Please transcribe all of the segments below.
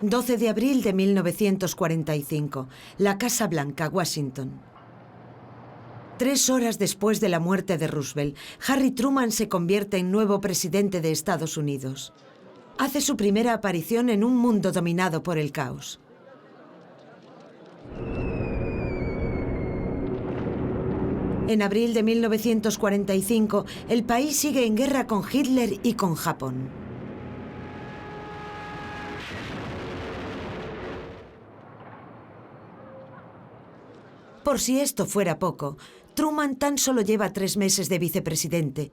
12 de abril de 1945, la Casa Blanca, Washington. 3 horas después de la muerte de Roosevelt, Harry Truman se convierte en nuevo presidente de Estados Unidos. Hace su primera aparición en un mundo dominado por el caos. En abril de 1945, el país sigue en guerra con Hitler y con Japón. Por si esto fuera poco, Truman tan solo lleva 3 meses de vicepresidente.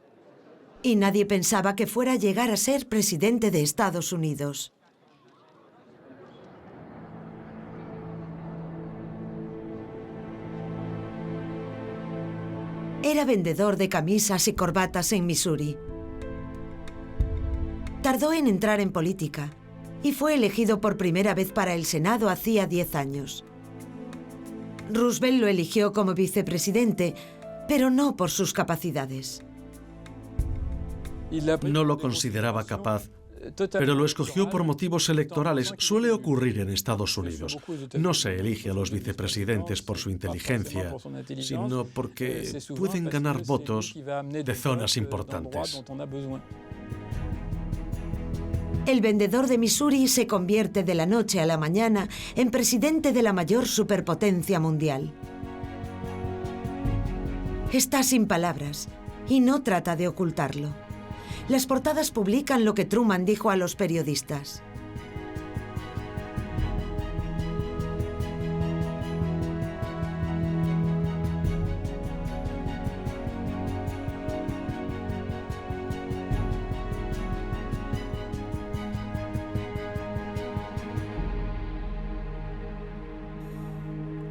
Y nadie pensaba que fuera a llegar a ser presidente de Estados Unidos. Era vendedor de camisas y corbatas en Missouri. Tardó en entrar en política y fue elegido por primera vez para el Senado hacía 10 años. Roosevelt lo eligió como vicepresidente, pero no por sus capacidades. No lo consideraba capaz, pero lo escogió por motivos electorales. Suele ocurrir en Estados Unidos. No se elige a los vicepresidentes por su inteligencia, sino porque pueden ganar votos de zonas importantes. El vendedor de Missouri se convierte de la noche a la mañana en presidente de la mayor superpotencia mundial. Está sin palabras y no trata de ocultarlo. Las portadas publican lo que Truman dijo a los periodistas.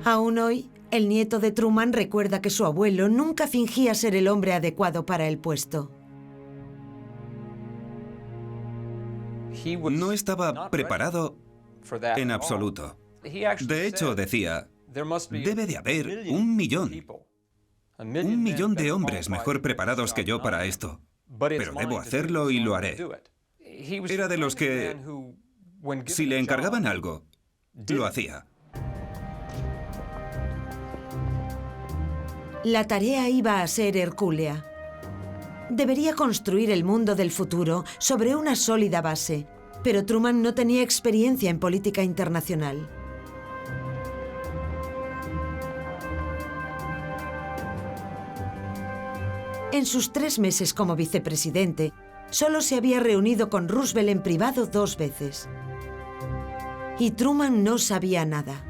Aún hoy, el nieto de Truman recuerda que su abuelo nunca fingía ser el hombre adecuado para el puesto. No estaba preparado en absoluto. De hecho, decía, debe de haber 1 millón. 1 millón de hombres mejor preparados que yo para esto. Pero debo hacerlo y lo haré. Era de los que, si le encargaban algo, lo hacía. La tarea iba a ser hercúlea. Debería construir el mundo del futuro sobre una sólida base, pero Truman no tenía experiencia en política internacional. En sus 3 meses como vicepresidente, solo se había reunido con Roosevelt en privado 2 veces. Y Truman no sabía nada.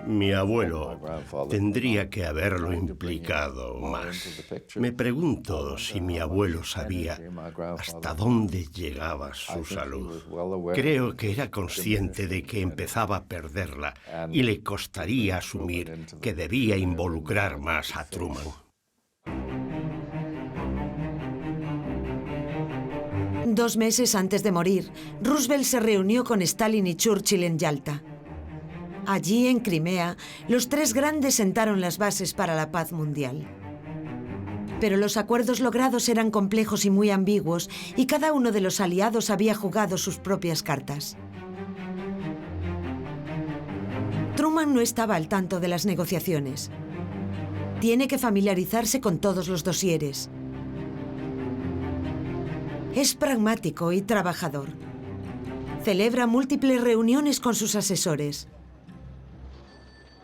Mi abuelo tendría que haberlo implicado más. Me pregunto si mi abuelo sabía hasta dónde llegaba su salud. Creo que era consciente de que empezaba a perderla y le costaría asumir que debía involucrar más a Truman. Dos meses antes de morir, Roosevelt se reunió con Stalin y Churchill en Yalta. Allí, en Crimea, los 3 grandes sentaron las bases para la paz mundial. Pero los acuerdos logrados eran complejos y muy ambiguos, y cada uno de los aliados había jugado sus propias cartas. Truman no estaba al tanto de las negociaciones. Tiene que familiarizarse con todos los dosieres. Es pragmático y trabajador. Celebra múltiples reuniones con sus asesores.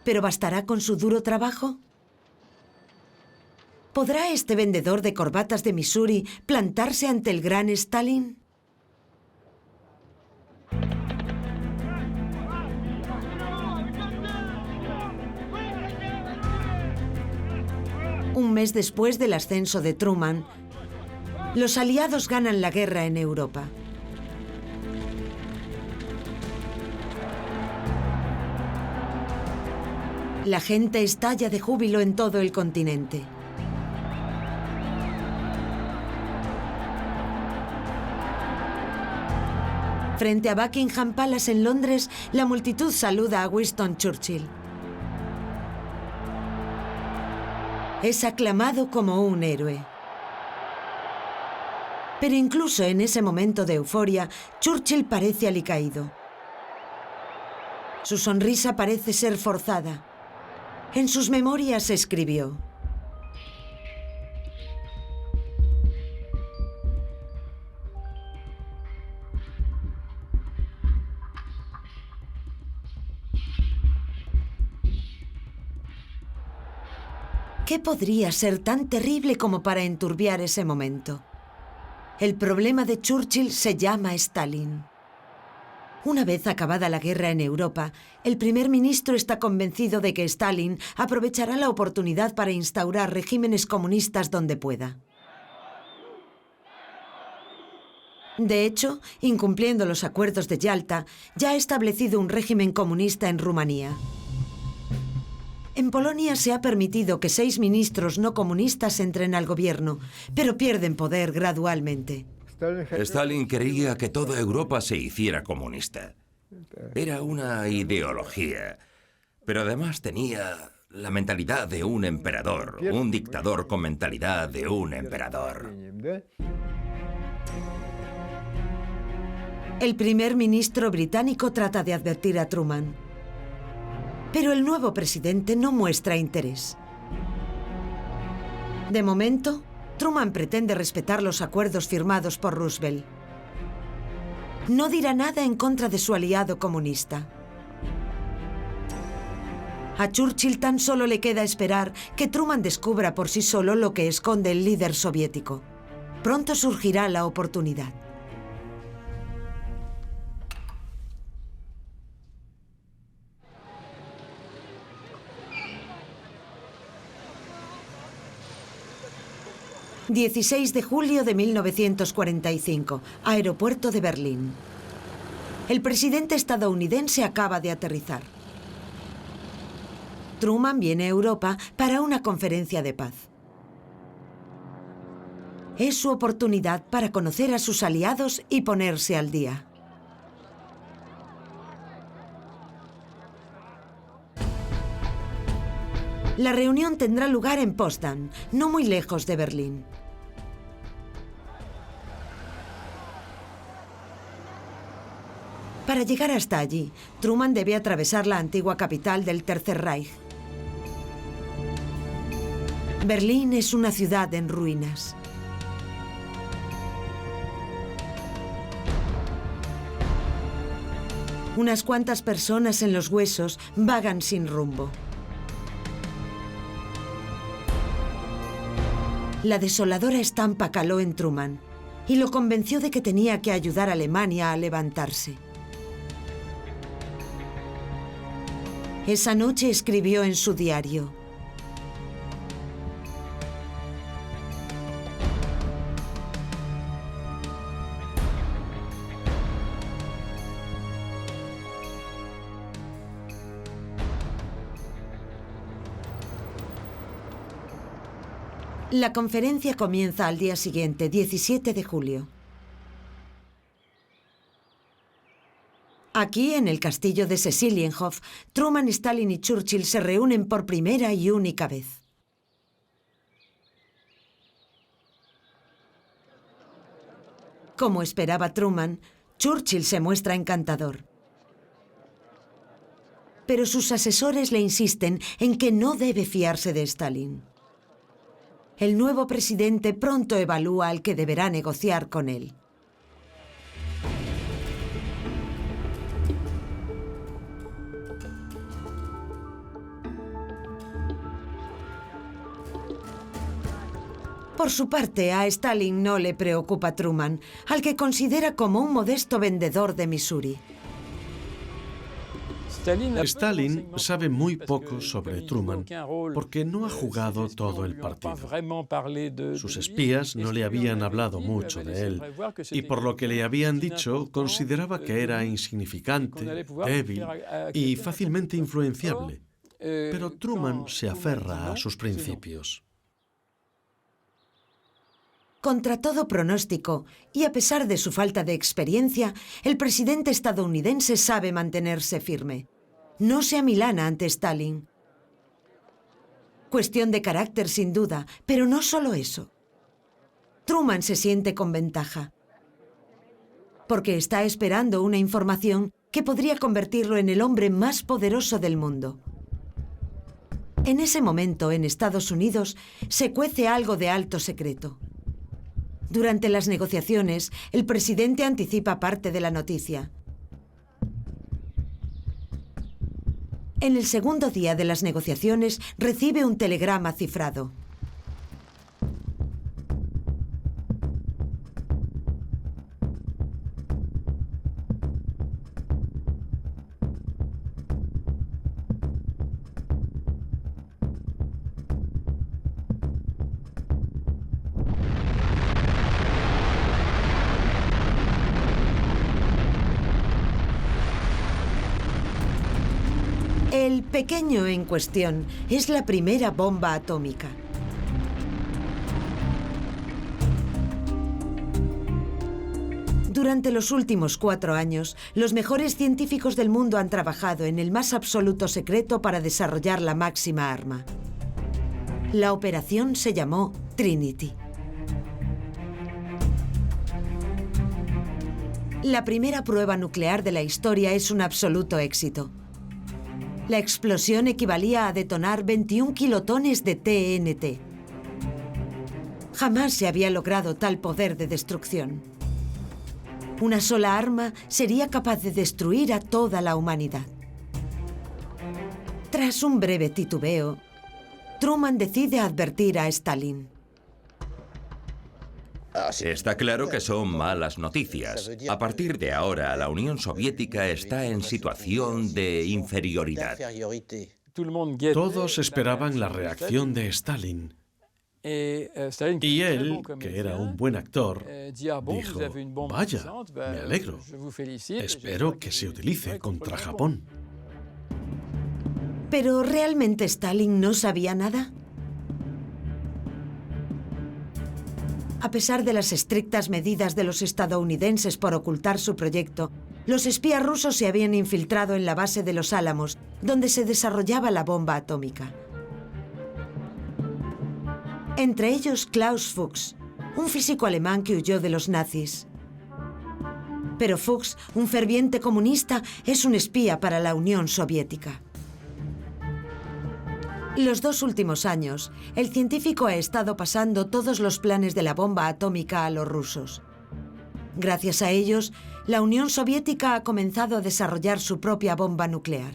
¿Pero bastará con su duro trabajo? ¿Podrá este vendedor de corbatas de Missouri plantarse ante el gran Stalin? Un mes después del ascenso de Truman, los aliados ganan la guerra en Europa. La gente estalla de júbilo en todo el continente. Frente a Buckingham Palace en Londres, la multitud saluda a Winston Churchill. Es aclamado como un héroe. Pero incluso en ese momento de euforia, Churchill parece alicaído. Su sonrisa parece ser forzada. En sus memorias escribió: ¿qué podría ser tan terrible como para enturbiar ese momento? El problema de Churchill se llama Stalin. Una vez acabada la guerra en Europa, el primer ministro está convencido de que Stalin aprovechará la oportunidad para instaurar regímenes comunistas donde pueda. De hecho, incumpliendo los acuerdos de Yalta, ya ha establecido un régimen comunista en Rumanía. En Polonia se ha permitido que 6 ministros no comunistas entren al gobierno, pero pierden poder gradualmente. Stalin quería que toda Europa se hiciera comunista. Era una ideología, pero además tenía la mentalidad de un emperador, un dictador con mentalidad de un emperador. El primer ministro británico trata de advertir a Truman, pero el nuevo presidente no muestra interés. De momento, Truman pretende respetar los acuerdos firmados por Roosevelt. No dirá nada en contra de su aliado comunista. A Churchill tan solo le queda esperar que Truman descubra por sí solo lo que esconde el líder soviético. Pronto surgirá la oportunidad. ...16 de julio de 1945, aeropuerto de Berlín. El presidente estadounidense acaba de aterrizar. Truman viene a Europa para una conferencia de paz. Es su oportunidad para conocer a sus aliados y ponerse al día. La reunión tendrá lugar en Potsdam, no muy lejos de Berlín. Para llegar hasta allí, Truman debe atravesar la antigua capital del Tercer Reich. Berlín es una ciudad en ruinas. Unas cuantas personas en los huesos vagan sin rumbo. La desoladora estampa caló en Truman y lo convenció de que tenía que ayudar a Alemania a levantarse. Esa noche escribió en su diario: La conferencia comienza al día siguiente, 17 de julio. Aquí, en el castillo de Seligenhof, Truman, Stalin y Churchill se reúnen por primera y única vez. Como esperaba Truman, Churchill se muestra encantador. Pero sus asesores le insisten en que no debe fiarse de Stalin. El nuevo presidente pronto evalúa al que deberá negociar con él. Por su parte, a Stalin no le preocupa Truman, al que considera como un modesto vendedor de Missouri. Stalin sabe muy poco sobre Truman porque no ha jugado todo el partido. Sus espías no le habían hablado mucho de él y por lo que le habían dicho consideraba que era insignificante, débil y fácilmente influenciable. Pero Truman se aferra a sus principios. Contra todo pronóstico, y a pesar de su falta de experiencia, el presidente estadounidense sabe mantenerse firme. No se amilana ante Stalin. Cuestión de carácter sin duda, pero no solo eso. Truman se siente con ventaja, porque está esperando una información que podría convertirlo en el hombre más poderoso del mundo. En ese momento, en Estados Unidos, se cuece algo de alto secreto. Durante las negociaciones, el presidente anticipa parte de la noticia. En el segundo día de las negociaciones, recibe un telegrama cifrado. El pequeño en cuestión es la primera bomba atómica. Durante los últimos 4 años, los mejores científicos del mundo han trabajado en el más absoluto secreto para desarrollar la máxima arma. La operación se llamó Trinity. La primera prueba nuclear de la historia es un absoluto éxito. La explosión equivalía a detonar 21 kilotones de TNT. Jamás se había logrado tal poder de destrucción. Una sola arma sería capaz de destruir a toda la humanidad. Tras un breve titubeo, Truman decide advertir a Stalin. Está claro que son malas noticias. A partir de ahora, la Unión Soviética está en situación de inferioridad. Todos esperaban la reacción de Stalin. Y él, que era un buen actor, dijo, vaya, me alegro. Espero que se utilice contra Japón. ¿Pero realmente Stalin no sabía nada? A pesar de las estrictas medidas de los estadounidenses por ocultar su proyecto, los espías rusos se habían infiltrado en la base de Los Álamos, donde se desarrollaba la bomba atómica. Entre ellos Klaus Fuchs, un físico alemán que huyó de los nazis. Pero Fuchs, un ferviente comunista, es un espía para la Unión Soviética. Los 2 últimos años, el científico ha estado pasando todos los planes de la bomba atómica a los rusos. Gracias a ellos, la Unión Soviética ha comenzado a desarrollar su propia bomba nuclear.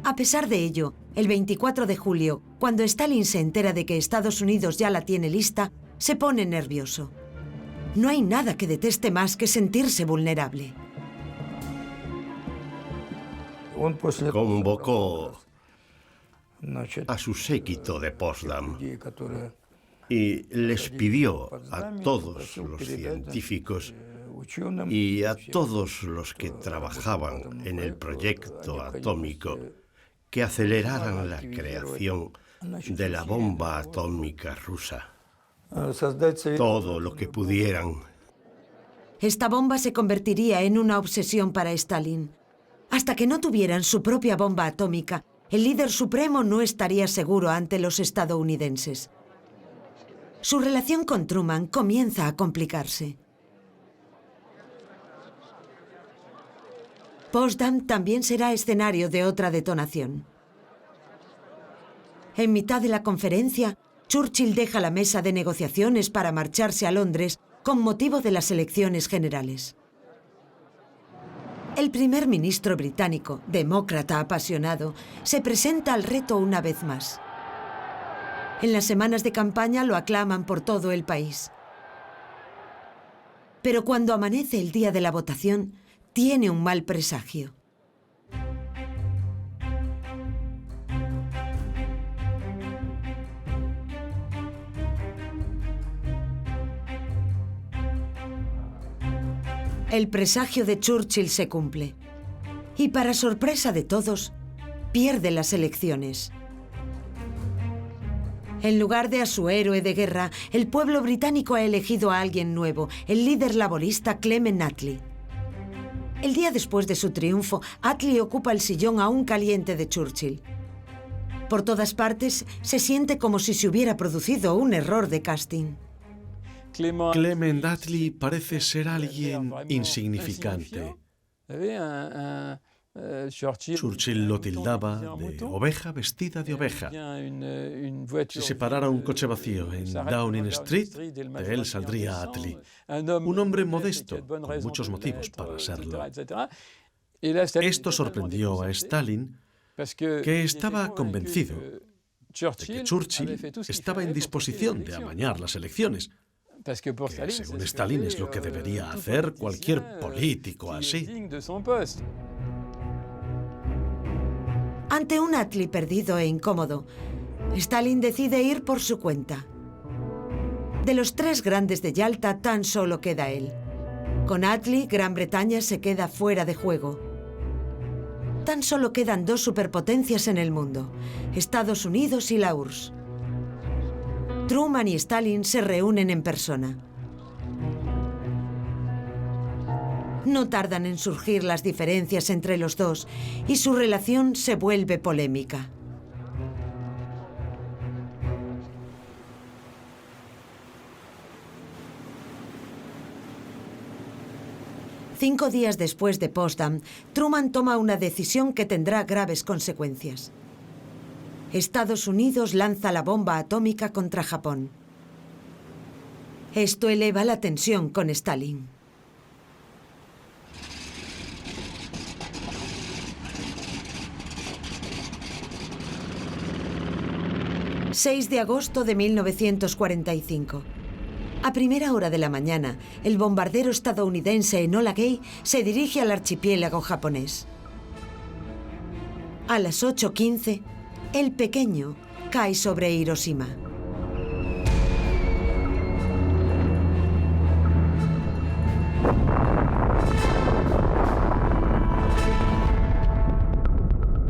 A pesar de ello, el 24 de julio, cuando Stalin se entera de que Estados Unidos ya la tiene lista, se pone nervioso. No hay nada que deteste más que sentirse vulnerable. Convocó a su séquito de Potsdam y les pidió a todos los científicos y a todos los que trabajaban en el proyecto atómico que aceleraran la creación de la bomba atómica rusa. Todo lo que pudieran. Esta bomba se convertiría en una obsesión para Stalin. Hasta que no tuvieran su propia bomba atómica, el líder supremo no estaría seguro ante los estadounidenses. Su relación con Truman comienza a complicarse. Potsdam también será escenario de otra detonación. En mitad de la conferencia, Churchill deja la mesa de negociaciones para marcharse a Londres con motivo de las elecciones generales. El primer ministro británico, demócrata apasionado, se presenta al reto una vez más. En las semanas de campaña lo aclaman por todo el país. Pero cuando amanece el día de la votación, tiene un mal presagio. El presagio de Churchill se cumple. Y para sorpresa de todos, pierde las elecciones. En lugar de a su héroe de guerra, el pueblo británico ha elegido a alguien nuevo, el líder laborista Clement Attlee. El día después de su triunfo, Attlee ocupa el sillón aún caliente de Churchill. Por todas partes, se siente como si se hubiera producido un error de casting. Clement Attlee parece ser alguien insignificante. Churchill lo tildaba de oveja vestida de oveja. Si se parara un coche vacío en Downing Street, de él saldría Attlee. Un hombre modesto, con muchos motivos para serlo. Esto sorprendió a Stalin, que estaba convencido de que Churchill estaba en disposición de amañar las elecciones, que según Stalin es lo que debería hacer cualquier político así. Ante un Attlee perdido e incómodo, Stalin decide ir por su cuenta. De los tres grandes de Yalta, tan solo queda él. Con Attlee, Gran Bretaña se queda fuera de juego. Tan solo quedan dos superpotencias en el mundo, Estados Unidos y la URSS. Truman y Stalin se reúnen en persona. No tardan en surgir las diferencias entre los dos y su relación se vuelve polémica. Cinco días después de Potsdam, Truman toma una decisión que tendrá graves consecuencias. Estados Unidos lanza la bomba atómica contra Japón. Esto eleva la tensión con Stalin. ...6 de agosto de 1945. A primera hora de la mañana, el bombardero estadounidense Enola Gay se dirige al archipiélago japonés. A las 8:15, el pequeño cae sobre Hiroshima.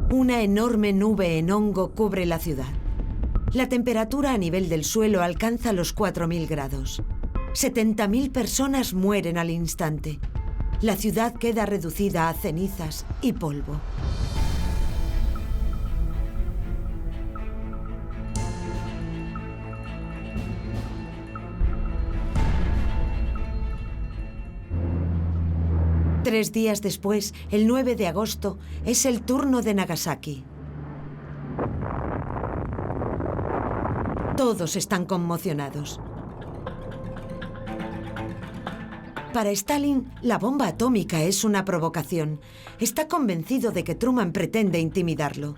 Una enorme nube en hongo cubre la ciudad. La temperatura a nivel del suelo alcanza los 4.000 grados. 70.000 personas mueren al instante. La ciudad queda reducida a cenizas y polvo. Tres días después, el 9 de agosto, es el turno de Nagasaki. Todos están conmocionados. Para Stalin, la bomba atómica es una provocación. Está convencido de que Truman pretende intimidarlo.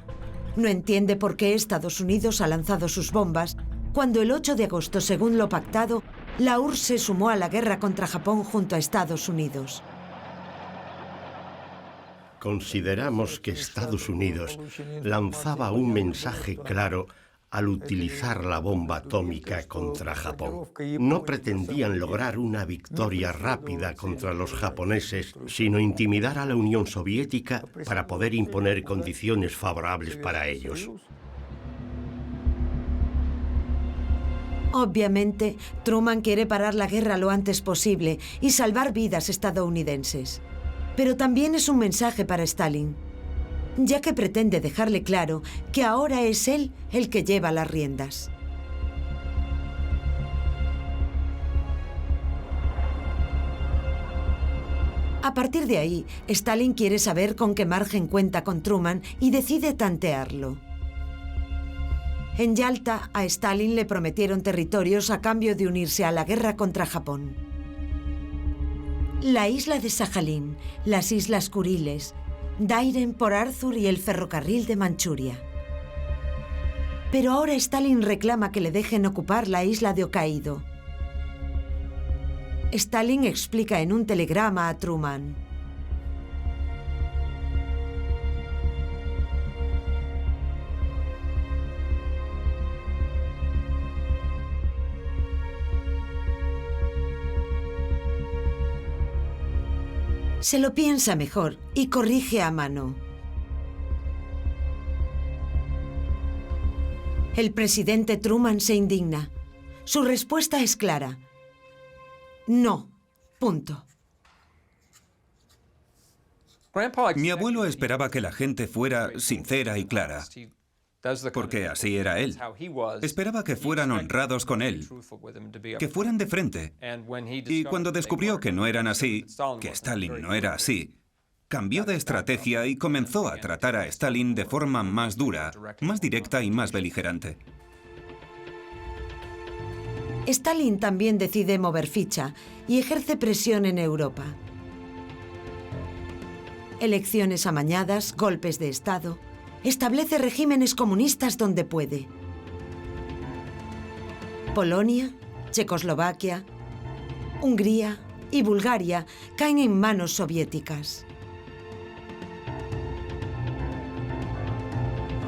No entiende por qué Estados Unidos ha lanzado sus bombas cuando el 8 de agosto, según lo pactado, la URSS se sumó a la guerra contra Japón junto a Estados Unidos. Consideramos que Estados Unidos lanzaba un mensaje claro al utilizar la bomba atómica contra Japón. No pretendían lograr una victoria rápida contra los japoneses, sino intimidar a la Unión Soviética para poder imponer condiciones favorables para ellos. Obviamente, Truman quiere parar la guerra lo antes posible y salvar vidas estadounidenses. Pero también es un mensaje para Stalin, ya que pretende dejarle claro que ahora es él el que lleva las riendas. A partir de ahí, Stalin quiere saber con qué margen cuenta con Truman y decide tantearlo. En Yalta, a Stalin le prometieron territorios a cambio de unirse a la guerra contra Japón. La isla de Sajalín, las islas Kuriles, Dairen, Port Arthur y el ferrocarril de Manchuria. Pero ahora Stalin reclama que le dejen ocupar la isla de Hokkaido. Stalin explica en un telegrama a Truman: se lo piensa mejor y corrige a mano. El presidente Truman se indigna. Su respuesta es clara: no. Punto. Mi abuelo esperaba que la gente fuera sincera y clara. porque así era él. Esperaba que fueran honrados con él, que fueran de frente. Y cuando descubrió que no eran así, que Stalin no era así, cambió de estrategia y comenzó a tratar a Stalin de forma más dura, más directa y más beligerante. Stalin también decide mover ficha y ejerce presión en Europa. Elecciones amañadas, golpes de Estado. Establece regímenes comunistas donde puede. Polonia, Checoslovaquia, Hungría y Bulgaria caen en manos soviéticas.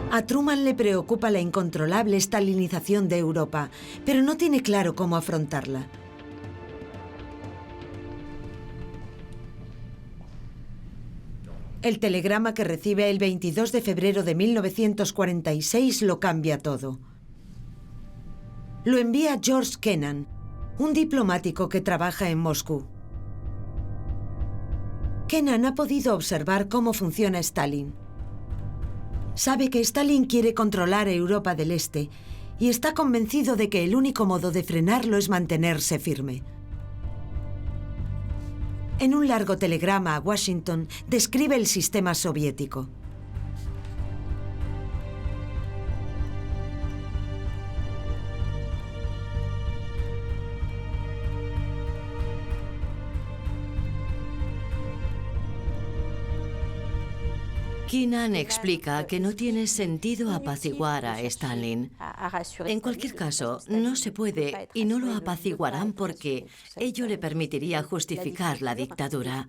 A Truman le preocupa la incontrolable stalinización de Europa, pero no tiene claro cómo afrontarla. El telegrama que recibe el 22 de febrero de 1946 lo cambia todo. Lo envía George Kennan, un diplomático que trabaja en Moscú. Kennan ha podido observar cómo funciona Stalin. Sabe que Stalin quiere controlar Europa del Este y está convencido de que el único modo de frenarlo es mantenerse firme. En un largo telegrama a Washington, describe el sistema soviético. Kennan explica que no tiene sentido apaciguar a Stalin. En cualquier caso, no se puede y no lo apaciguarán porque ello le permitiría justificar la dictadura.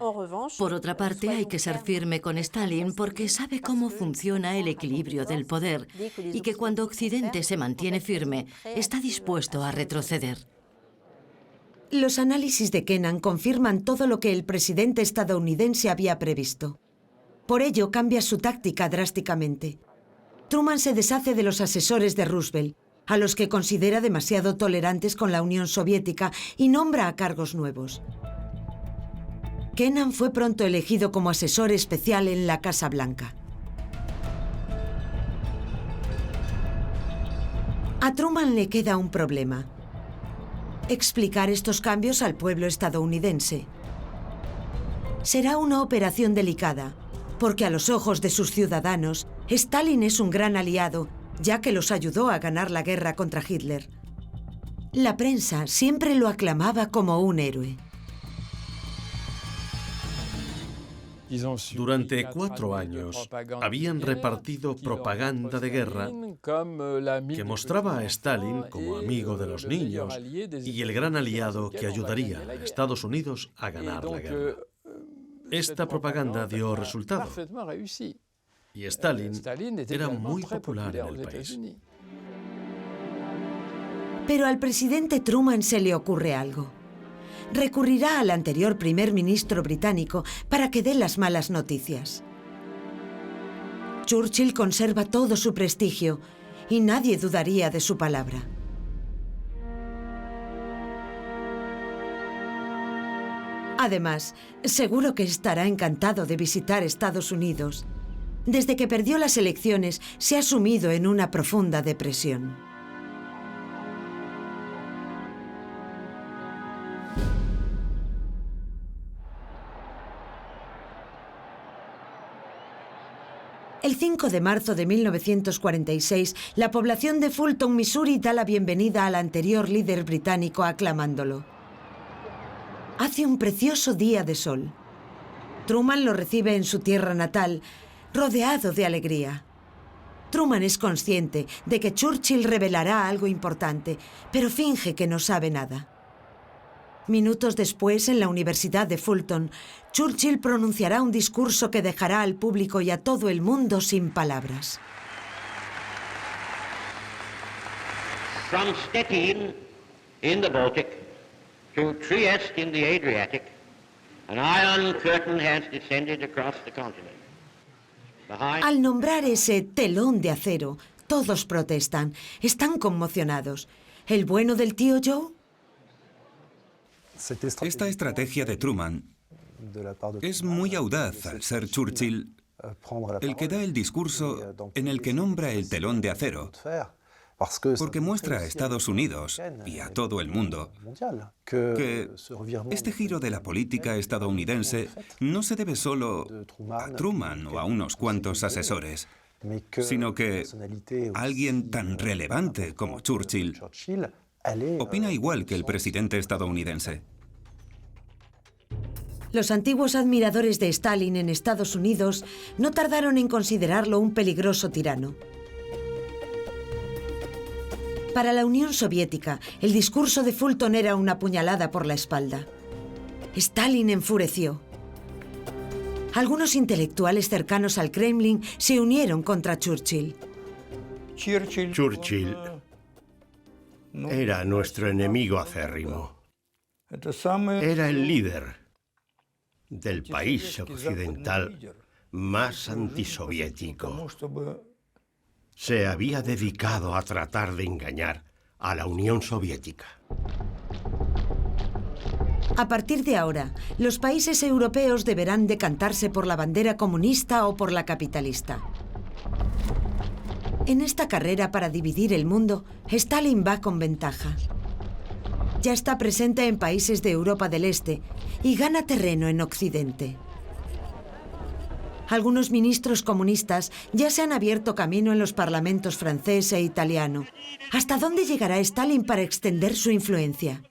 Por otra parte, hay que ser firme con Stalin porque sabe cómo funciona el equilibrio del poder y que cuando Occidente se mantiene firme, está dispuesto a retroceder. Los análisis de Kennan confirman todo lo que el presidente estadounidense había previsto. Por ello, cambia su táctica drásticamente. Truman se deshace de los asesores de Roosevelt, a los que considera demasiado tolerantes con la Unión Soviética, y nombra a cargos nuevos. Kennan fue pronto elegido como asesor especial en la Casa Blanca. A Truman le queda un problema: explicar estos cambios al pueblo estadounidense. Será una operación delicada, porque a los ojos de sus ciudadanos, Stalin es un gran aliado, ya que los ayudó a ganar la guerra contra Hitler. La prensa siempre lo aclamaba como un héroe. Durante 4 años habían repartido propaganda de guerra que mostraba a Stalin como amigo de los niños y el gran aliado que ayudaría a Estados Unidos a ganar la guerra. Esta propaganda dio resultado y Stalin era muy popular en el país. Pero al presidente Truman se le ocurre algo. Recurrirá al anterior primer ministro británico para que dé las malas noticias. Churchill conserva todo su prestigio y nadie dudaría de su palabra. Además, seguro que estará encantado de visitar Estados Unidos. Desde que perdió las elecciones, se ha sumido en una profunda depresión. El 5 de marzo de 1946, la población de Fulton, Missouri, da la bienvenida al anterior líder británico aclamándolo. Hace un precioso día de sol. Truman lo recibe en su tierra natal, rodeado de alegría. Truman es consciente de que Churchill revelará algo importante, pero finge que no sabe nada. Minutos después, en la Universidad de Fulton, Churchill pronunciará un discurso que dejará al público y a todo el mundo sin palabras. From Stettin in the Baltic to Trieste in the Adriatic, an iron curtain has descended across the continent. Al nombrar ese telón de acero, todos protestan, están conmocionados. ¿El bueno del tío Joe? Esta estrategia de Truman es muy audaz al ser Churchill el que da el discurso en el que nombra el telón de acero, porque muestra a Estados Unidos y a todo el mundo que este giro de la política estadounidense no se debe solo a Truman o a unos cuantos asesores, sino que alguien tan relevante como Churchill opina igual que el presidente estadounidense. Los antiguos admiradores de Stalin en Estados Unidos no tardaron en considerarlo un peligroso tirano. Para la Unión Soviética, el discurso de Fulton era una puñalada por la espalda. Stalin enfureció. Algunos intelectuales cercanos al Kremlin se unieron contra Churchill. Churchill era nuestro enemigo acérrimo. Era el líder del país occidental más antisoviético. Se había dedicado a tratar de engañar a la Unión Soviética. A partir de ahora, los países europeos deberán decantarse por la bandera comunista o por la capitalista. En esta carrera para dividir el mundo, Stalin va con ventaja. Ya está presente en países de Europa del Este y gana terreno en Occidente. Algunos ministros comunistas ya se han abierto camino en los parlamentos francés e italiano. ¿Hasta dónde llegará Stalin para extender su influencia?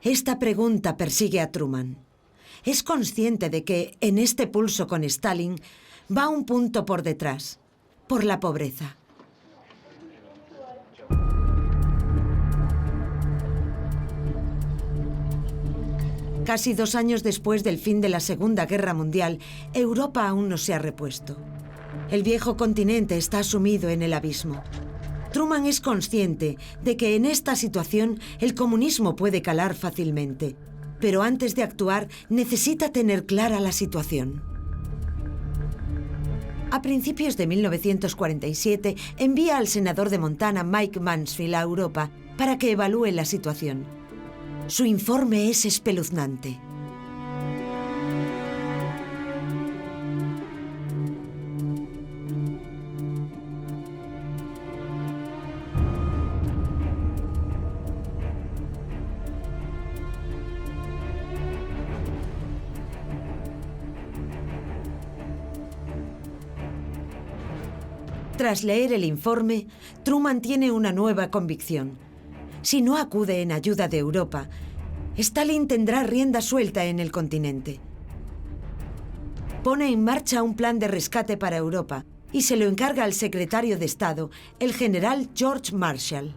Esta pregunta persigue a Truman. Es consciente de que, en este pulso con Stalin, va un punto por detrás, por la pobreza. Casi 2 años después del fin de la Segunda Guerra Mundial, Europa aún no se ha repuesto. El viejo continente está sumido en el abismo. Truman es consciente de que en esta situación el comunismo puede calar fácilmente, pero antes de actuar necesita tener clara la situación. A principios de 1947 envía al senador de Montana, Mike Mansfield, a Europa para que evalúe la situación. Su informe es espeluznante. Tras leer el informe, Truman tiene una nueva convicción. Si no acude en ayuda de Europa, Stalin tendrá rienda suelta en el continente. Pone en marcha un plan de rescate para Europa y se lo encarga al secretario de Estado, el general George Marshall.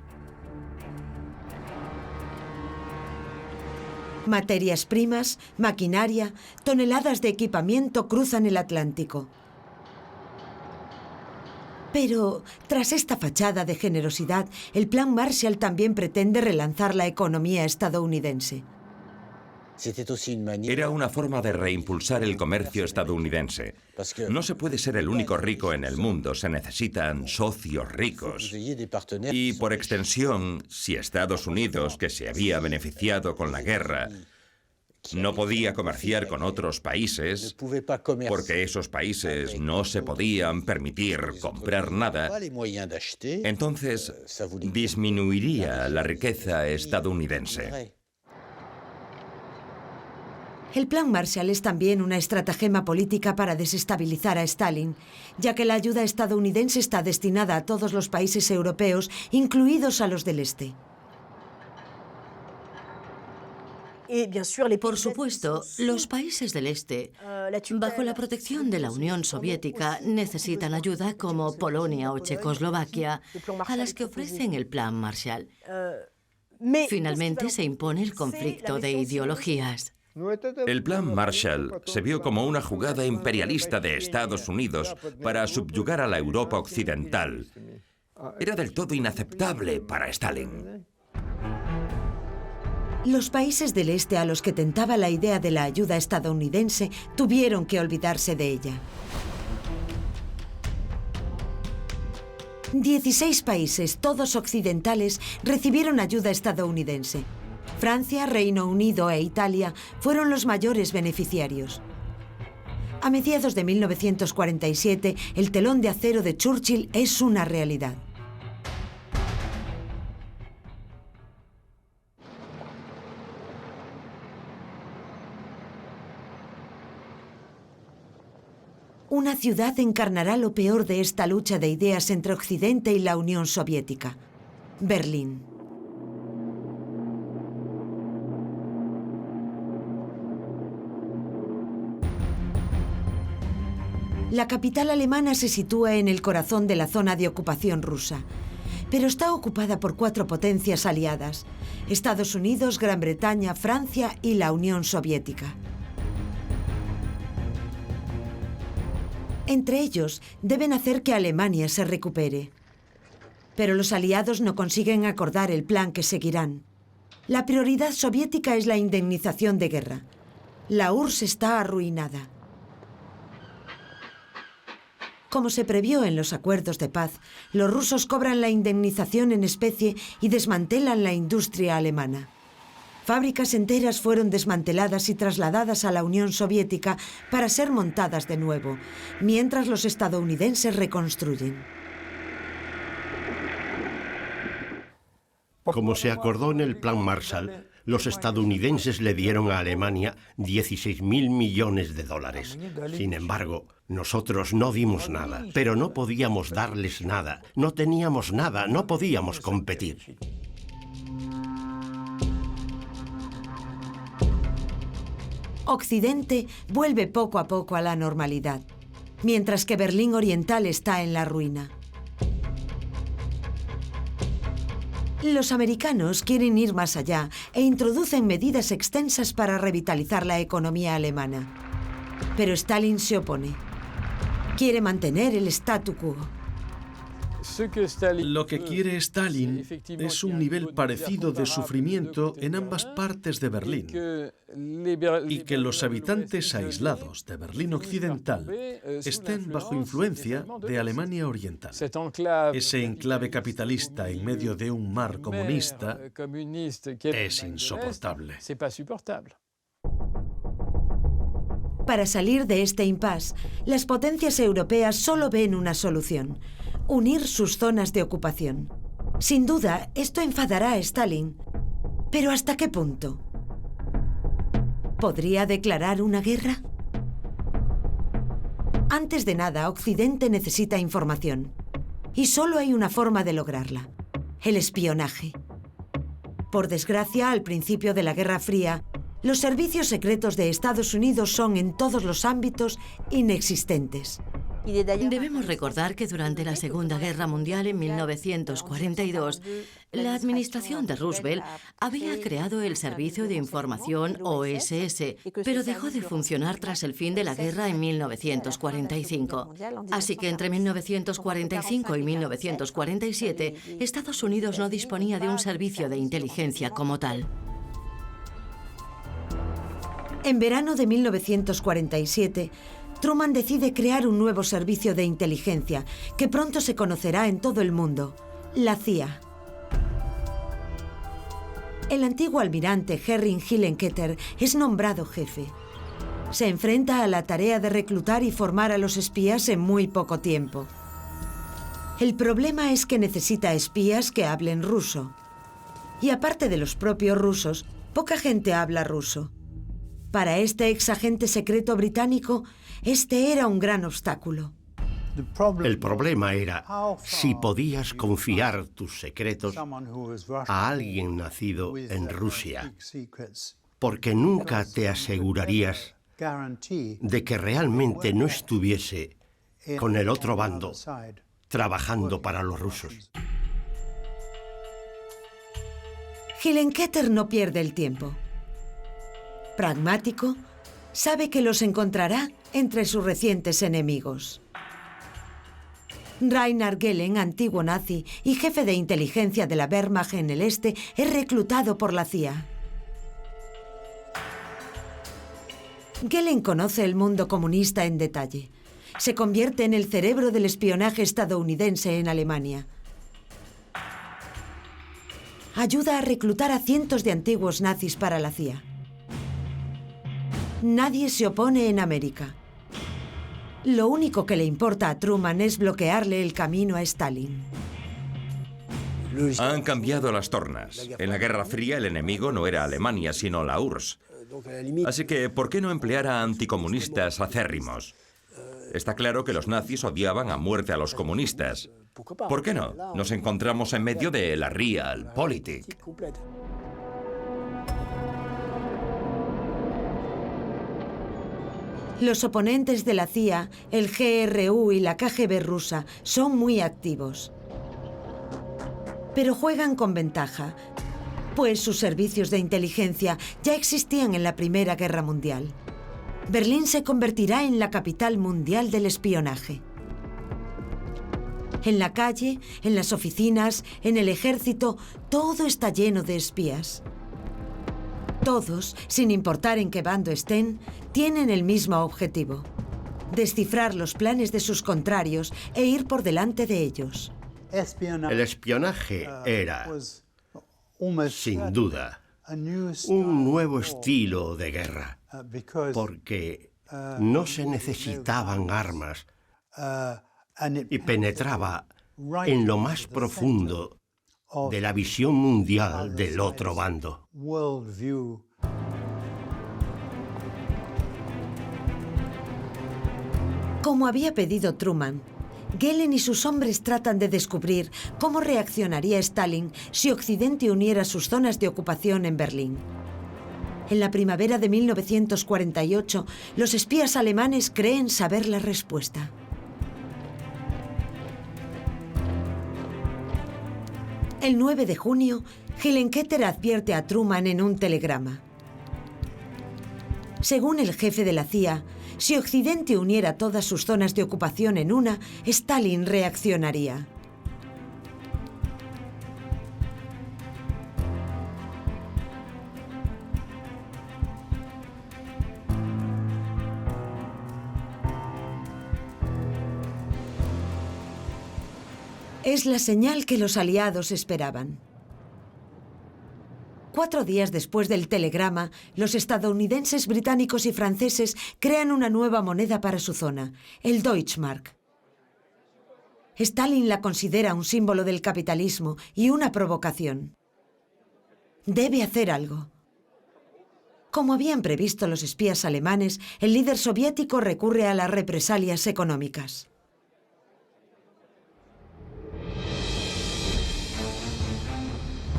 Materias primas, maquinaria, toneladas de equipamiento cruzan el Atlántico. Pero, tras esta fachada de generosidad, el Plan Marshall también pretende relanzar la economía estadounidense. Era una forma de reimpulsar el comercio estadounidense. No se puede ser el único rico en el mundo, se necesitan socios ricos. Y, por extensión, si Estados Unidos, que se había beneficiado con la guerra, no podía comerciar con otros países, porque esos países no se podían permitir comprar nada, entonces disminuiría la riqueza estadounidense. El Plan Marshall es también una estratagema política para desestabilizar a Stalin, ya que la ayuda estadounidense está destinada a todos los países europeos, incluidos a los del Este. Por supuesto, los países del Este, bajo la protección de la Unión Soviética, necesitan ayuda como Polonia o Checoslovaquia, a las que ofrecen el Plan Marshall. Finalmente se impone el conflicto de ideologías. El Plan Marshall se vio como una jugada imperialista de Estados Unidos para subyugar a la Europa occidental. Era del todo inaceptable para Stalin. Los países del Este a los que tentaba la idea de la ayuda estadounidense tuvieron que olvidarse de ella. 16 países, todos occidentales, recibieron ayuda estadounidense. Francia, Reino Unido e Italia fueron los mayores beneficiarios. A mediados de 1947, el telón de acero de Churchill es una realidad. Una ciudad encarnará lo peor de esta lucha de ideas entre Occidente y la Unión Soviética: Berlín. La capital alemana se sitúa en el corazón de la zona de ocupación rusa, pero está ocupada por 4 potencias aliadas: Estados Unidos, Gran Bretaña, Francia y la Unión Soviética. Entre ellos, deben hacer que Alemania se recupere. Pero los aliados no consiguen acordar el plan que seguirán. La prioridad soviética es la indemnización de guerra. La URSS está arruinada. Como se previó en los acuerdos de paz, los rusos cobran la indemnización en especie y desmantelan la industria alemana. Fábricas enteras fueron desmanteladas y trasladadas a la Unión Soviética para ser montadas de nuevo, mientras los estadounidenses reconstruyen. Como se acordó en el Plan Marshall, los estadounidenses le dieron a Alemania 16.000 millones de dólares. Sin embargo, nosotros no dimos nada, pero no podíamos darles nada. No teníamos nada, no podíamos competir. Occidente vuelve poco a poco a la normalidad, mientras que Berlín Oriental está en la ruina. Los americanos quieren ir más allá e introducen medidas extensas para revitalizar la economía alemana. Pero Stalin se opone. Quiere mantener el statu quo. Lo que quiere Stalin es un nivel parecido de sufrimiento en ambas partes de Berlín y que los habitantes aislados de Berlín Occidental estén bajo influencia de Alemania Oriental. Ese enclave capitalista en medio de un mar comunista es insoportable. Para salir de este impasse, las potencias europeas solo ven una solución: unir sus zonas de ocupación. Sin duda, esto enfadará a Stalin. ¿Pero hasta qué punto? ¿Podría declarar una guerra? Antes de nada, Occidente necesita información. Y solo hay una forma de lograrla: el espionaje. Por desgracia, al principio de la Guerra Fría, los servicios secretos de Estados Unidos son en todos los ámbitos inexistentes. Debemos recordar que durante la Segunda Guerra Mundial, en 1942, la administración de Roosevelt había creado el Servicio de Información OSS, pero dejó de funcionar tras el fin de la guerra en 1945. Así que entre 1945 y 1947, Estados Unidos no disponía de un servicio de inteligencia como tal. En verano de 1947, Truman decide crear un nuevo servicio de inteligencia que pronto se conocerá en todo el mundo: la CIA. El antiguo almirante Henry Hillenkoetter es nombrado jefe. Se enfrenta a la tarea de reclutar y formar a los espías en muy poco tiempo. El problema es que necesita espías que hablen ruso. Y aparte de los propios rusos, poca gente habla ruso. Para este exagente secreto británico, este era un gran obstáculo. El problema era si podías confiar tus secretos a alguien nacido en Rusia, porque nunca te asegurarías de que realmente no estuviese con el otro bando trabajando para los rusos. Hillenkoetter no pierde el tiempo. Pragmático, sabe que los encontrará entre sus recientes enemigos. Reinhard Gehlen, antiguo nazi y jefe de inteligencia de la Wehrmacht en el este, es reclutado por la CIA. Gehlen conoce el mundo comunista en detalle. Se convierte en el cerebro del espionaje estadounidense en Alemania. ayuda a reclutar a cientos de antiguos nazis para la CIA. Nadie se opone en América. Lo único que le importa a Truman es bloquearle el camino a Stalin. Han cambiado las tornas. En la Guerra Fría el enemigo no era Alemania, sino la URSS. Así que, ¿por qué no emplear a anticomunistas acérrimos? Está claro que los nazis odiaban a muerte a los comunistas. ¿Por qué no? Nos encontramos en medio de la Realpolitik. Los oponentes de la CIA, el GRU y la KGB rusa, son muy activos. Pero juegan con ventaja, pues sus servicios de inteligencia ya existían en la Primera Guerra Mundial. Berlín se convertirá en la capital mundial del espionaje. En la calle, en las oficinas, en el ejército, todo está lleno de espías. Todos, sin importar en qué bando estén, tienen el mismo objetivo: descifrar los planes de sus contrarios e ir por delante de ellos. El espionaje era, sin duda, un nuevo estilo de guerra, porque no se necesitaban armas y penetraba en lo más profundo de la visión mundial del otro bando. Como había pedido Truman, Gehlen y sus hombres tratan de descubrir cómo reaccionaría Stalin si Occidente uniera sus zonas de ocupación en Berlín. En la primavera de 1948, los espías alemanes creen saber la respuesta. El 9 de junio, Hillenkoetter advierte a Truman en un telegrama. Según el jefe de la CIA, si Occidente uniera todas sus zonas de ocupación en una, Stalin reaccionaría. Es la señal que los aliados esperaban. 4 días después del telegrama, los estadounidenses, británicos y franceses crean una nueva moneda para su zona, el Deutschmark. Stalin la considera un símbolo del capitalismo y una provocación. Debe hacer algo. Como habían previsto los espías alemanes, el líder soviético recurre a las represalias económicas.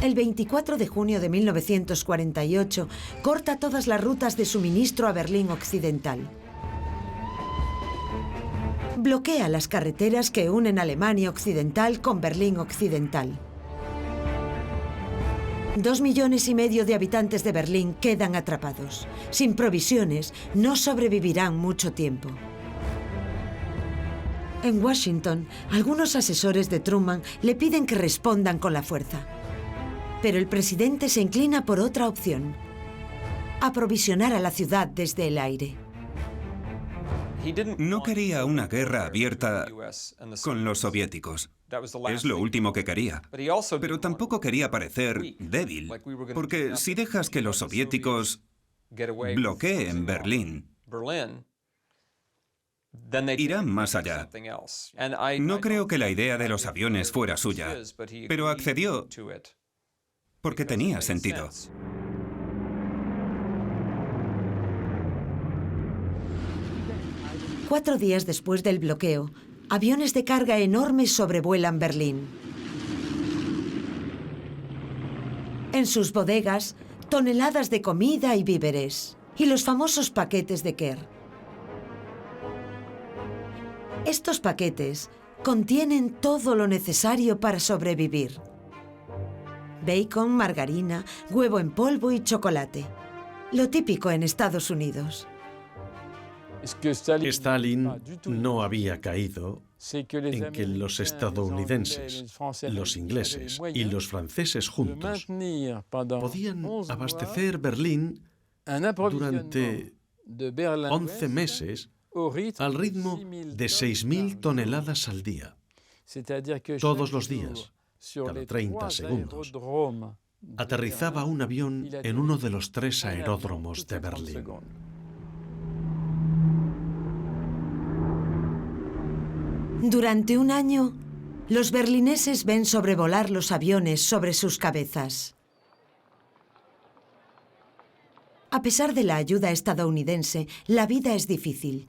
El 24 de junio de 1948 corta todas las rutas de suministro a Berlín Occidental. Bloquea las carreteras que unen Alemania Occidental con Berlín Occidental. 2,5 millones de habitantes de Berlín quedan atrapados. Sin provisiones, no sobrevivirán mucho tiempo. En Washington, algunos asesores de Truman le piden que respondan con la fuerza. Pero el presidente se inclina por otra opción: aprovisionar a la ciudad desde el aire. No quería una guerra abierta con los soviéticos. Es lo último que quería. Pero tampoco quería parecer débil, porque si dejas que los soviéticos bloqueen Berlín, irán más allá. No creo que la idea de los aviones fuera suya, pero accedió porque tenía sentido. Cuatro días después del bloqueo, aviones de carga enormes sobrevuelan Berlín. En sus bodegas, toneladas de comida y víveres, y los famosos paquetes de Kerr. Estos paquetes contienen todo lo necesario para sobrevivir: bacon, margarina, huevo en polvo y chocolate. Lo típico en Estados Unidos. Stalin no había caído en que los estadounidenses, los ingleses y los franceses juntos podían abastecer Berlín durante 11 meses al ritmo de 6.000 toneladas al día, todos los días, cada 30 segundos. aterrizaba un avión en uno de los 3 aeródromos de Berlín. Durante un año, los berlineses ven sobrevolar los aviones sobre sus cabezas. A pesar de la ayuda estadounidense, la vida es difícil.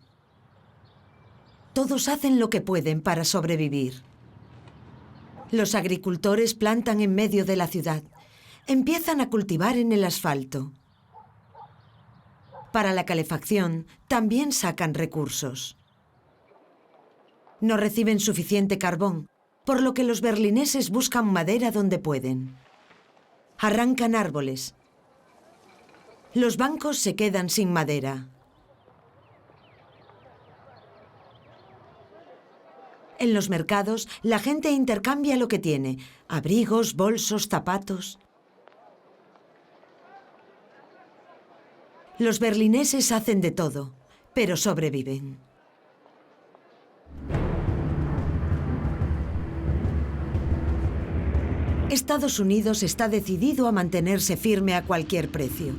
Todos hacen lo que pueden para sobrevivir. Los agricultores plantan en medio de la ciudad. Empiezan a cultivar en el asfalto. Para la calefacción, también sacan recursos. No reciben suficiente carbón, por lo que los berlineses buscan madera donde pueden. Arrancan árboles. Los bancos se quedan sin madera. En los mercados, la gente intercambia lo que tiene: abrigos, bolsos, zapatos. Los berlineses hacen de todo, pero sobreviven. Estados Unidos está decidido a mantenerse firme a cualquier precio.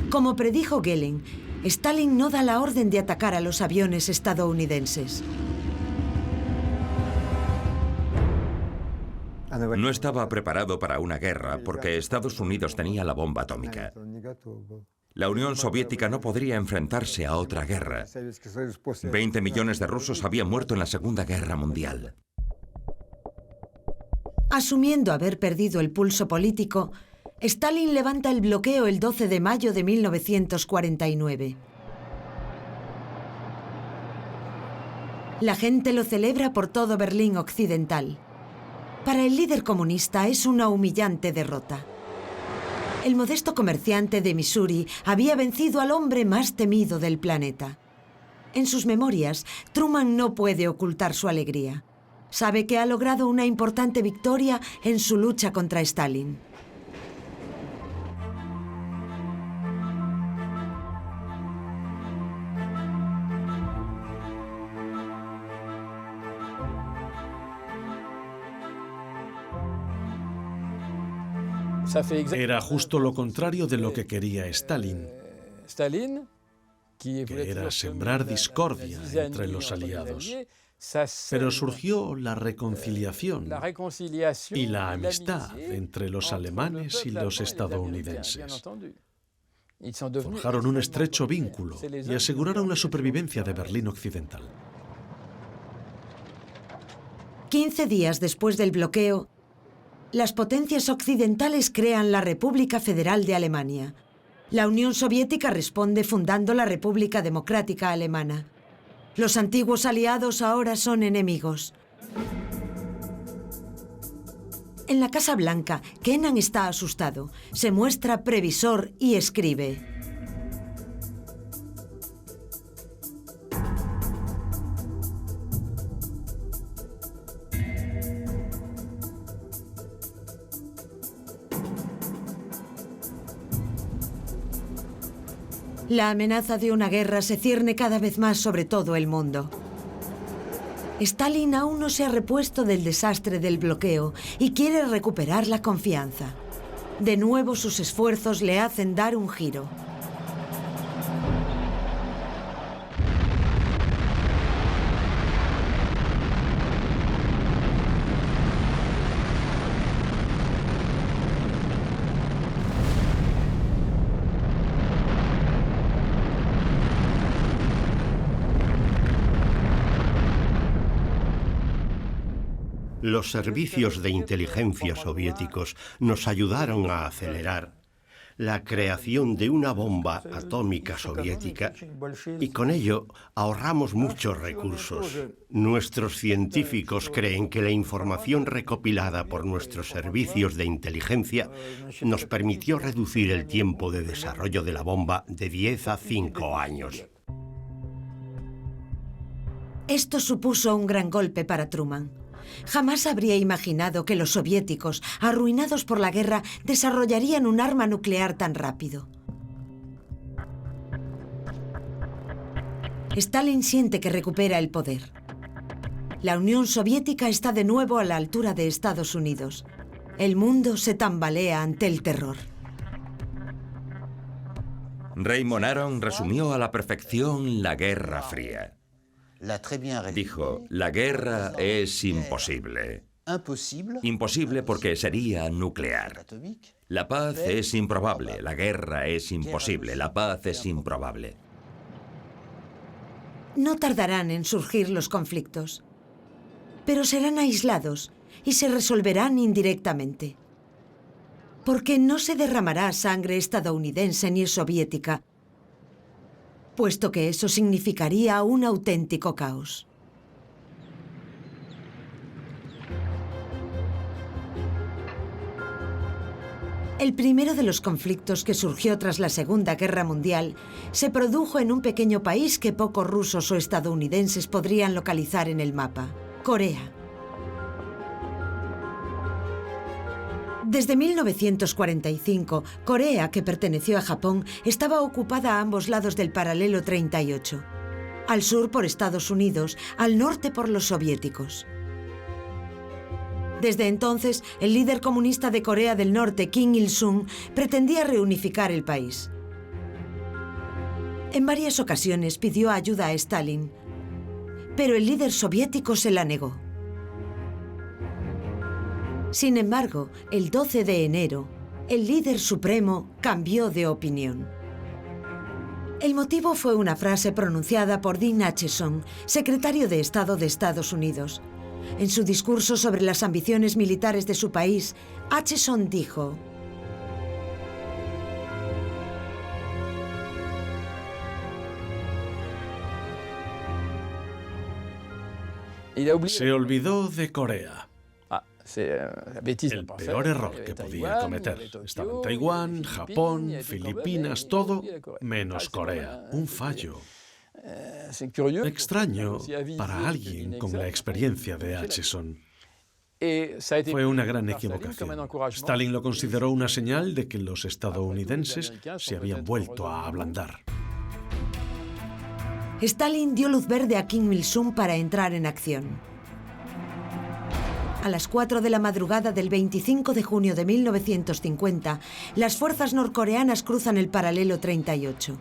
Como predijo Gehlen, Stalin no da la orden de atacar a los aviones estadounidenses. No estaba preparado para una guerra porque Estados Unidos tenía la bomba atómica. La Unión Soviética no podría enfrentarse a otra guerra. 20 millones de rusos habían muerto en la Segunda Guerra Mundial. Asumiendo haber perdido el pulso político, Stalin levanta el bloqueo el 12 de mayo de 1949. La gente lo celebra por todo Berlín Occidental. Para el líder comunista es una humillante derrota. El modesto comerciante de Missouri había vencido al hombre más temido del planeta. En sus memorias, Truman no puede ocultar su alegría. Sabe que ha logrado una importante victoria en su lucha contra Stalin. Era justo lo contrario de lo que quería Stalin, que era sembrar discordia entre los aliados. Pero surgió la reconciliación y la amistad entre los alemanes y los estadounidenses. Forjaron un estrecho vínculo y aseguraron la supervivencia de Berlín Occidental. 15 días después del bloqueo, las potencias occidentales crean la República Federal de Alemania. La Unión Soviética responde fundando la República Democrática Alemana. Los antiguos aliados ahora son enemigos. En la Casa Blanca, Kennan está asustado. Se muestra previsor y escribe: la amenaza de una guerra se cierne cada vez más sobre todo el mundo. Stalin aún no se ha repuesto del desastre del bloqueo y quiere recuperar la confianza. De nuevo sus esfuerzos le hacen dar un giro. Los servicios de inteligencia soviéticos nos ayudaron a acelerar la creación de una bomba atómica soviética y con ello ahorramos muchos recursos. Nuestros científicos creen que la información recopilada por nuestros servicios de inteligencia nos permitió reducir el tiempo de desarrollo de la bomba de 10 a 5 años. Esto supuso un gran golpe para Truman. Jamás habría imaginado que los soviéticos, arruinados por la guerra, desarrollarían un arma nuclear tan rápido. Stalin siente que recupera el poder. La Unión Soviética está de nuevo a la altura de Estados Unidos. El mundo se tambalea ante el terror. Raymond Aron resumió a la perfección la Guerra Fría. Dijo, la guerra es imposible. Imposible porque sería nuclear. La paz es improbable, la guerra es imposible, la paz es improbable. No tardarán en surgir los conflictos, pero serán aislados y se resolverán indirectamente. Porque no se derramará sangre estadounidense ni soviética, puesto que eso significaría un auténtico caos. El primero de los conflictos que surgió tras la Segunda Guerra Mundial se produjo en un pequeño país que pocos rusos o estadounidenses podrían localizar en el mapa: Corea. Desde 1945, Corea, que perteneció a Japón, estaba ocupada a ambos lados del paralelo 38. Al sur por Estados Unidos, al norte por los soviéticos. Desde entonces, el líder comunista de Corea del Norte, Kim Il-sung, pretendía reunificar el país. En varias ocasiones pidió ayuda a Stalin, pero el líder soviético se la negó. Sin embargo, el 12 de enero, el líder supremo cambió de opinión. El motivo fue una frase pronunciada por Dean Acheson, secretario de Estado de Estados Unidos. En su discurso sobre las ambiciones militares de su país, Acheson dijo: Se olvidó de Corea. El peor error que podía cometer. Estaban Taiwán, Japón, Filipinas, todo menos Corea. Un fallo extraño para alguien con la experiencia de Acheson. Fue una gran equivocación. Stalin lo consideró una señal de que los estadounidenses se habían vuelto a ablandar. Stalin dio luz verde a Kim Il-sung para entrar en acción. A las 4 de la madrugada del 25 de junio de 1950, las fuerzas norcoreanas cruzan el paralelo 38.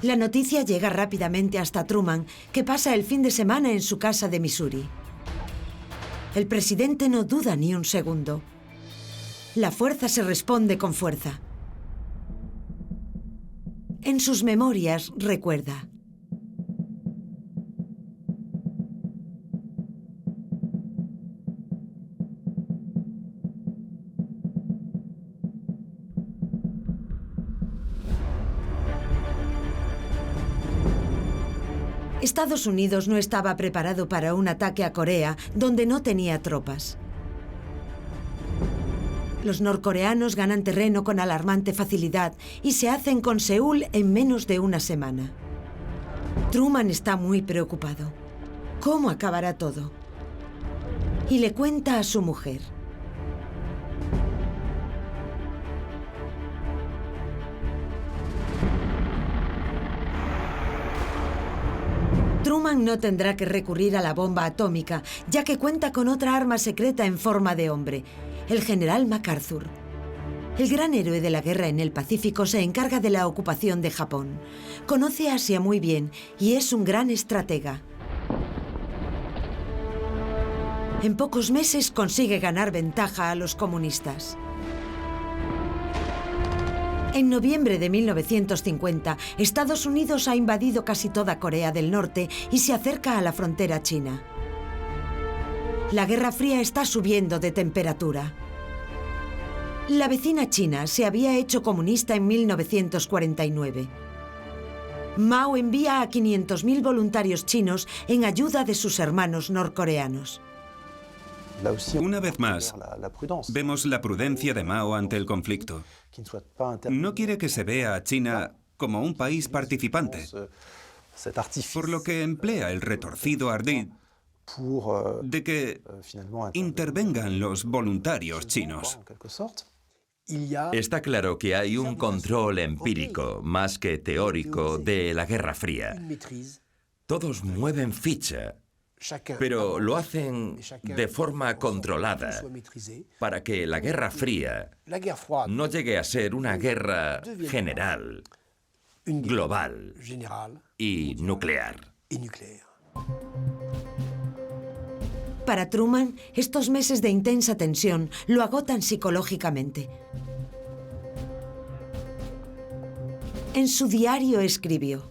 La noticia llega rápidamente hasta Truman, que pasa el fin de semana en su casa de Missouri. El presidente no duda ni un segundo. La fuerza se responde con fuerza. En sus memorias recuerda: Estados Unidos no estaba preparado para un ataque a Corea, donde no tenía tropas. Los norcoreanos ganan terreno con alarmante facilidad y se hacen con Seúl en menos de una semana. Truman está muy preocupado. ¿Cómo acabará todo? Y le cuenta a su mujer: Truman no tendrá que recurrir a la bomba atómica, ya que cuenta con otra arma secreta en forma de hombre: el general MacArthur. El gran héroe de la guerra en el Pacífico se encarga de la ocupación de Japón. Conoce Asia muy bien y es un gran estratega. En pocos meses consigue ganar ventaja a los comunistas. En noviembre de 1950, Estados Unidos ha invadido casi toda Corea del Norte y se acerca a la frontera china. La Guerra Fría está subiendo de temperatura. La vecina China se había hecho comunista en 1949. Mao envía a 500.000 voluntarios chinos en ayuda de sus hermanos norcoreanos. Una vez más, vemos la prudencia de Mao ante el conflicto. No quiere que se vea a China como un país participante, por lo que emplea el retorcido ardid de que intervengan los voluntarios chinos. Está claro que hay un control empírico, más que teórico, de la Guerra Fría. Todos mueven ficha pero lo hacen de forma controlada para que la Guerra Fría no llegue a ser una guerra general, global y nuclear. Para Truman, estos meses de intensa tensión lo agotan psicológicamente. En su diario escribió: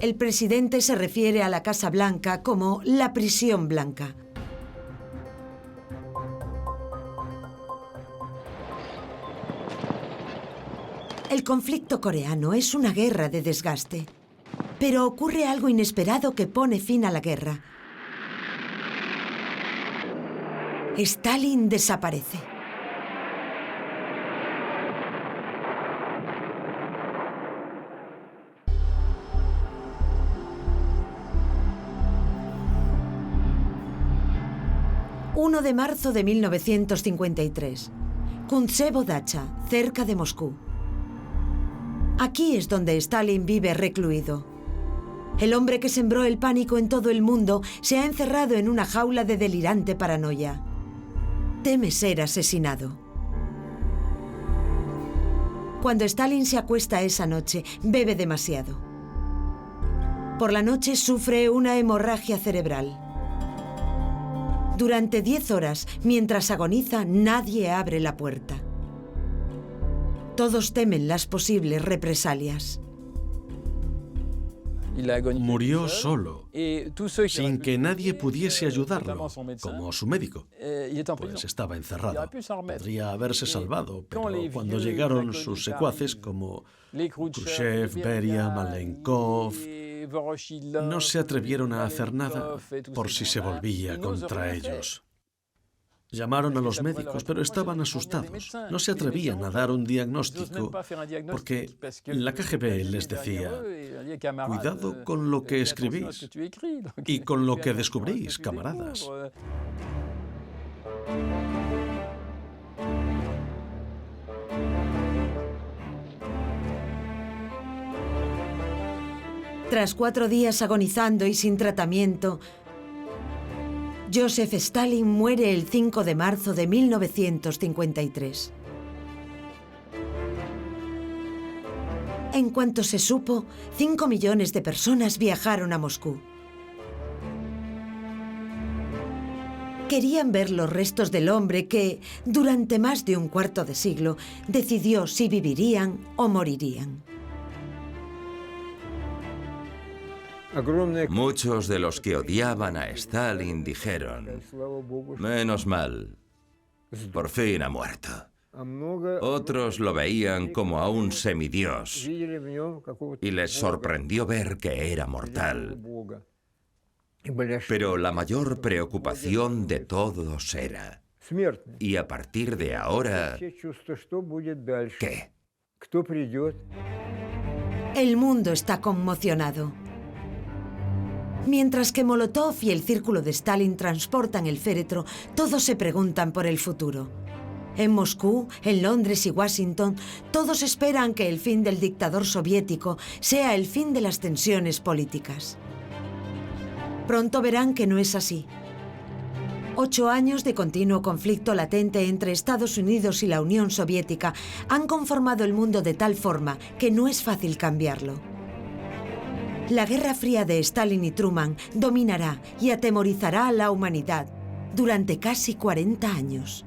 el presidente se refiere a la Casa Blanca como la prisión blanca. El conflicto coreano es una guerra de desgaste, pero ocurre algo inesperado que pone fin a la guerra. Stalin desaparece. ...1 de marzo de 1953... Kuntsevo-Dacha, cerca de Moscú. Aquí es donde Stalin vive recluido. El hombre que sembró el pánico en todo el mundo se ha encerrado en una jaula de delirante paranoia. Teme ser asesinado. Cuando Stalin se acuesta esa noche, bebe demasiado. Por la noche sufre una hemorragia cerebral. Durante 10 horas, mientras agoniza, nadie abre la puerta. Todos temen las posibles represalias. Murió solo, sin que nadie pudiese ayudarlo, como su médico, pues estaba encerrado. Podría haberse salvado, pero cuando llegaron sus secuaces como Khrushchev, Beria, Malenkov, no se atrevieron a hacer nada por si se volvía contra ellos. Llamaron a los médicos, pero estaban asustados. No se atrevían a dar un diagnóstico porque la KGB les decía: cuidado con lo que escribís y con lo que descubrís, camaradas. Tras 4 días agonizando y sin tratamiento, Joseph Stalin muere el 5 de marzo de 1953. En cuanto se supo, 5 millones de personas viajaron a Moscú. Querían ver los restos del hombre que, durante más de un cuarto de siglo, decidió si vivirían o morirían. Muchos de los que odiaban a Stalin dijeron: menos mal, por fin ha muerto. Otros lo veían como a un semidios y les sorprendió ver que era mortal. Pero la mayor preocupación de todos era: ¿y a partir de ahora qué? El mundo está conmocionado. Mientras que Molotov y el círculo de Stalin transportan el féretro, todos se preguntan por el futuro. En Moscú, en Londres y Washington, todos esperan que el fin del dictador soviético sea el fin de las tensiones políticas. Pronto verán que no es así. 8 años de continuo conflicto latente entre Estados Unidos y la Unión Soviética han conformado el mundo de tal forma que no es fácil cambiarlo. La Guerra Fría de Stalin y Truman dominará y atemorizará a la humanidad durante casi 40 años.